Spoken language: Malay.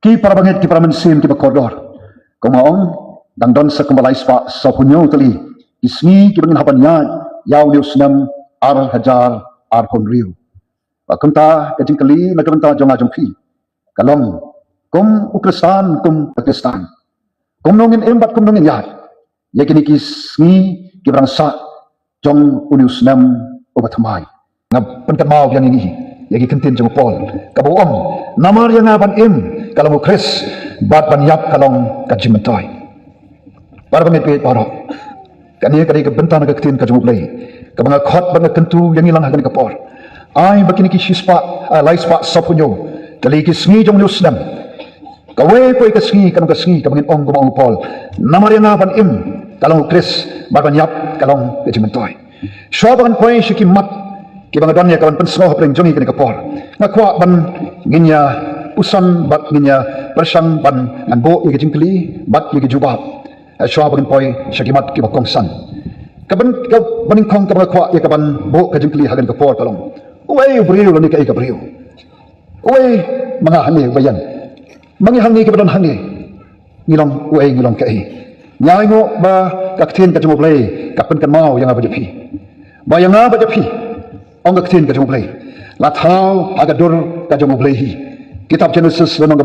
Ki para bangit ki para mensin ki bakodor. Kumaong dangdon sa kumbalay sa punyo tali. Isngi ki bangin habannya yaw lius nam ar hajar ar honriu. Pakunta kajing kali nagkamanta jong ajong pi. Kalong kum ukristan kum pakistan. Kum nongin embat kum nongin yad. Ya kini kisngi ki barangsa jong unius nam obathamay. Ngab penkamau yang ini yagi kentin jong pol kabuom namar yang aban kalau Chris bat banyak kalong kajimentoy para pangit para kani kebentan ketin kajumuplay kabanga khot banga kentu yang ilang hagan kapor ay bakini ki shispa laispa sapunyo kali ki sngi jong nusnam kawe ko ikasngi kanong kasngi kabangin ong gumang pol namar yang aban kalong Chris bat banyak kalong kajimentoy syabangan koy shikimat kibang adanya kawan pensnoh pring jongi kini kapor ngakwa ban nginya usan bat nginya persang ban nganbo yagi jingkli bat yagi jubab syua bagin poi syakimat kibang kongsan kaban baning kong kabang kwa ya kaban bo ka jingkli hagan kapor kalong uway beriu lani kai ka beriu uway mga hangi bayan mangi hangi kaban hangi ngilong uway ngilong kai nyai ngo ba kaktin ka jumoblay kapan kan mau yang abajapi bayang abajapi Ong kaktin ka jumuplay. Lathaw agadur ka jumuplay. Kitab Genesis lanong